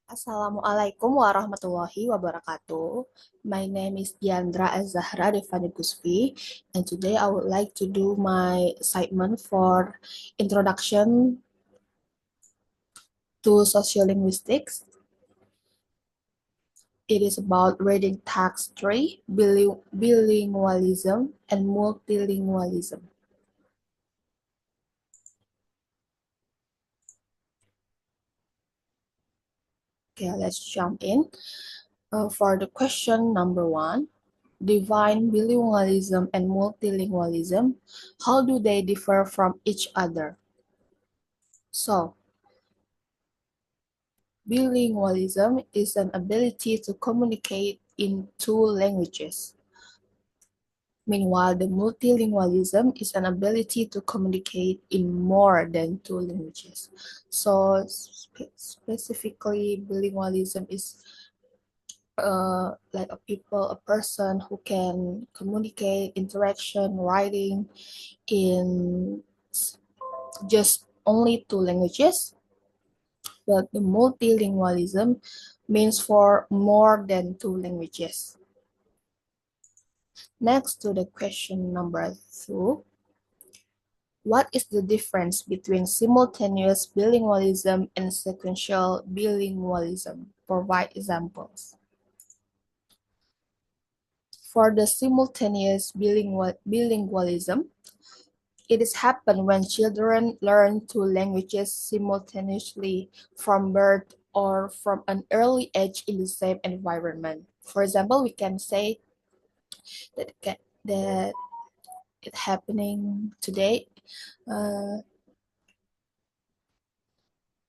Assalamualaikum warahmatullahi wabarakatuh. My name is Azzahra and today I would like to do my assignment for Introduction to Sociolinguistics. It is about reading text 3, bilingualism and multilingualism. Okay, let's jump in. For the question number 1, define bilingualism and multilingualism. How do they differ from each other? So, bilingualism is an ability to communicate in two languages. Meanwhile, the multilingualism is an ability to communicate in more than two languages. So, specifically, bilingualism is like a person who can communicate, interaction, writing in just only two languages, but the multilingualism means for more than two languages. Next to the question number 2, what is the difference between simultaneous bilingualism and sequential bilingualism? Provide examples. For the simultaneous bilingualism, it is happen when children learn two languages simultaneously from birth or from an early age in the same environment. For example, we can say that it's happening today. Do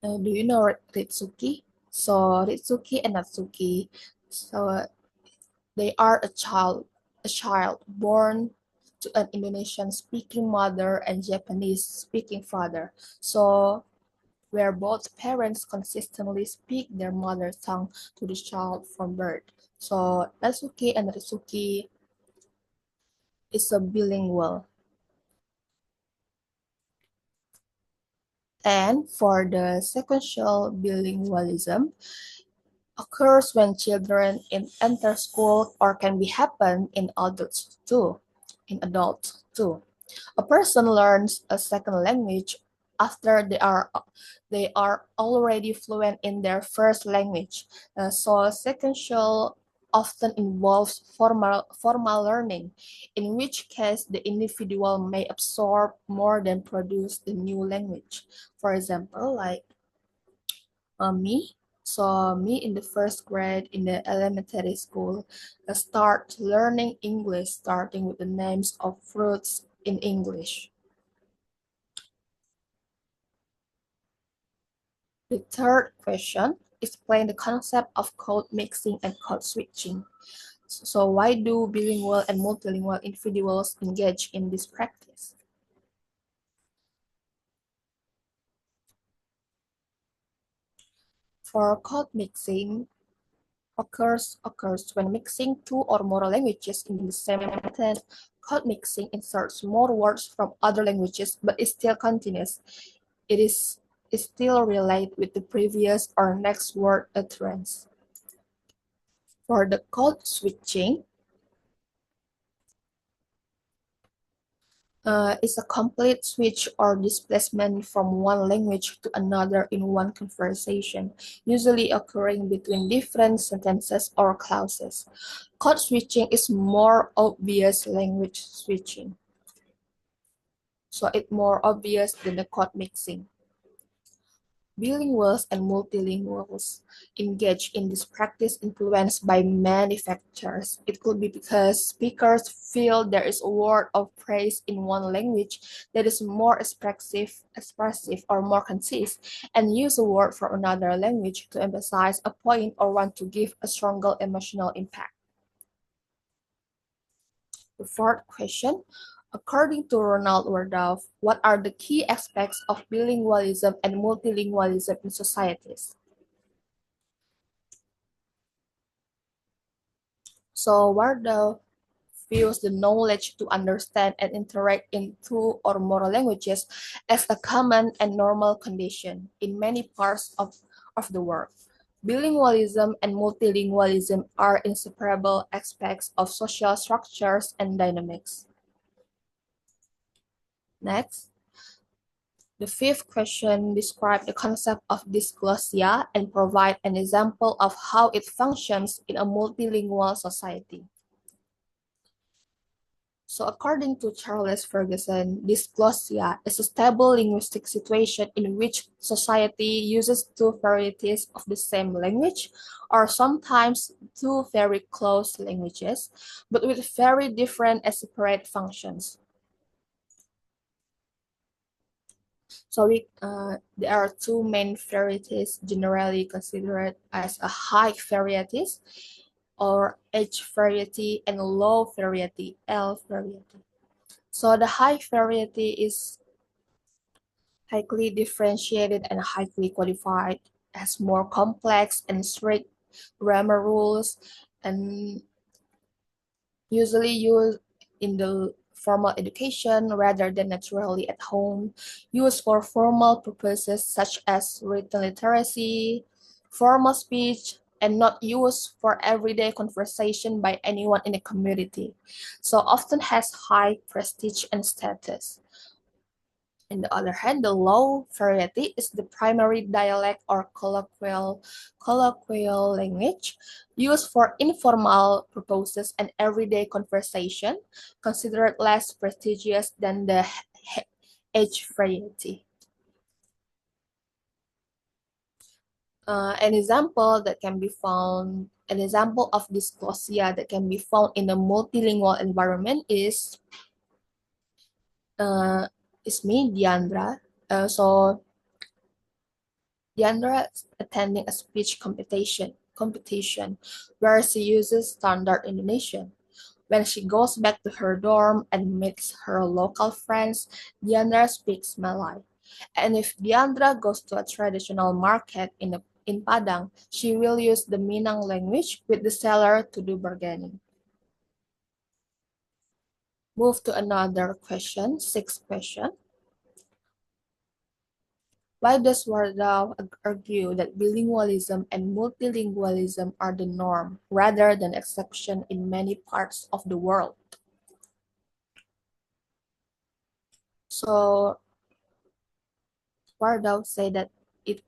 you know Ritsuki? So Ritsuki and Natsuki, so they are a child born to an Indonesian speaking mother and Japanese speaking father. So where both parents consistently speak their mother tongue to the child from birth. So Natsuki and Ritsuki is a bilingual. And for the sequential bilingualism, occurs when children enter school or can be happen in adults too. A person learns a second language after they are already fluent in their first language. So sequential often involves formal learning, in which case the individual may absorb more than produce the new language. For example, like me. So me in the first grade in the elementary school, I start learning English starting with the names of fruits in English. The third question, explain the concept of code mixing and code switching. So why do bilingual and multilingual individuals engage in this practice? For code mixing, occurs when mixing two or more languages in the same sentence. Code mixing inserts more words from other languages, but is still continuous. It is still related with the previous or next word utterance. For the code switching, is a complete switch or displacement from one language to another in one conversation, usually occurring between different sentences or clauses. Code switching is more obvious language switching. So it's more obvious than the code mixing. Bilinguals and multilinguals engage in this practice influenced by many factors. It could be because speakers feel there is a word of praise in one language that is more expressive or more concise, and use a word from another language to emphasize a point or want to give a stronger emotional impact. The fourth question, according to Ronald Wardolf, what are the key aspects of bilingualism and multilingualism in societies? So Wardolf views the knowledge to understand and interact in two or more languages as a common and normal condition in many parts of the world. Bilingualism and multilingualism are inseparable aspects of social structures and dynamics. Next, the fifth question describes the concept of dysglossia and provide an example of how it functions in a multilingual society. So according to Charles Ferguson, dysglossia is a stable linguistic situation in which society uses two varieties of the same language, or sometimes two very close languages, but with very different and separate functions. So there are two main varieties generally considered as a high varieties, or H variety, and low variety, L variety. So the high variety is highly differentiated and highly qualified, has more complex and strict grammar rules, and usually used in the formal education rather than naturally at home, used for formal purposes such as written literacy, formal speech, and not used for everyday conversation by anyone in the community, so often has high prestige and status. On the other hand, the low variety is the primary dialect or colloquial language used for informal purposes and everyday conversation, considered less prestigious than the H variety. An example of dysglossia that can be found in a multilingual environment uh, is me, Diandra. So Diandra is attending a speech competition where she uses standard Indonesian. When she goes back to her dorm and meets her local friends, Diandra speaks Malay. And if Diandra goes to a traditional market in Padang, she will use the Minang language with the seller to do bargaining. Move to another question, sixth question. Why does Wardaw argue that bilingualism and multilingualism are the norm rather than exception in many parts of the world? So Wardaw say that it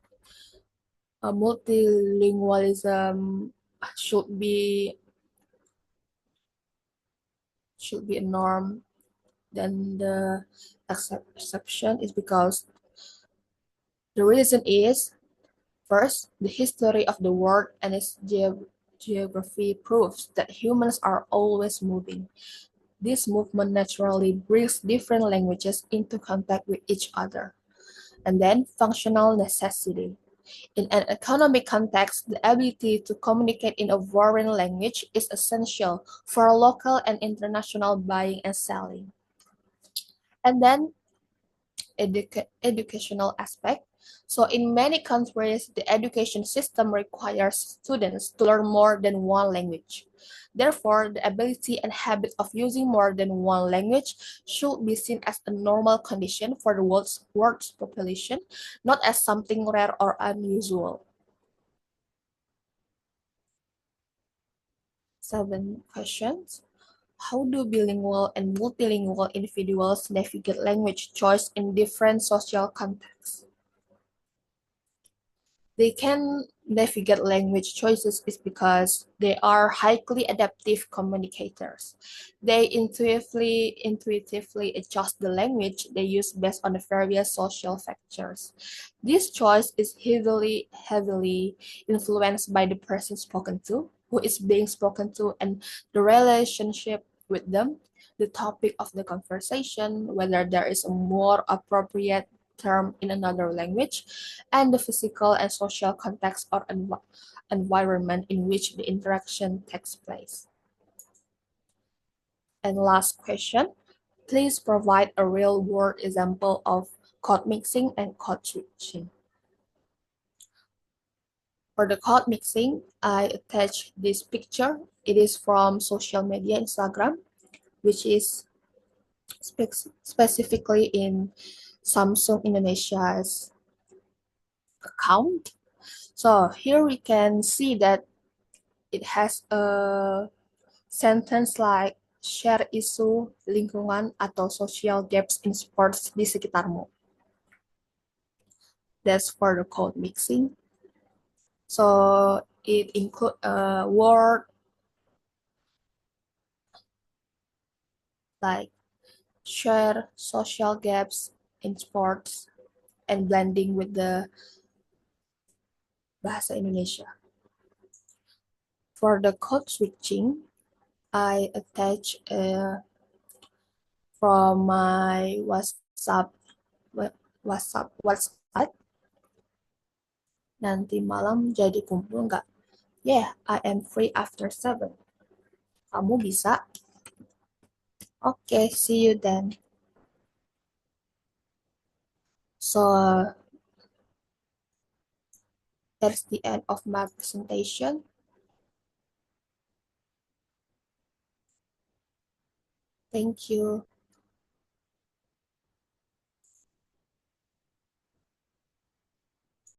multilingualism should be a norm. Then the exception is because the reason is, first, the history of the world and its geography proves that humans are always moving. This movement naturally brings different languages into contact with each other. And then functional necessity. In an economic context, the ability to communicate in a foreign language is essential for local and international buying and selling. And then educational aspect. So in many countries, the education system requires students to learn more than one language. Therefore, the ability and habit of using more than one language should be seen as a normal condition for the world's population, not as something rare or unusual. 7 questions. How do bilingual and multilingual individuals navigate language choice in different social contexts? They can navigate language choices is because they are highly adaptive communicators. They intuitively adjust the language they use based on the various social factors. This choice is heavily influenced by the person spoken to, who is being spoken to, and the relationship with them, the topic of the conversation, whether there is a more appropriate term in another language, and the physical and social context or environment in which the interaction takes place. And last question, please provide a real-world example of code mixing and code switching. For the code mixing, I attach this picture. It is from social media Instagram, which is specifically in Samsung Indonesia's account. So here we can see that it has a sentence like share isu lingkungan atau social gaps in sports di sekitarmu. That's for the code mixing. So it include a word like share social gaps in sports and blending with the bahasa Indonesia. For the code switching, I attach from my WhatsApp website. Nanti malam jadi kumpul nggak? Yeah, I am free after 7. Kamu bisa? Okay, see you then. So that's the end of my presentation. Thank you.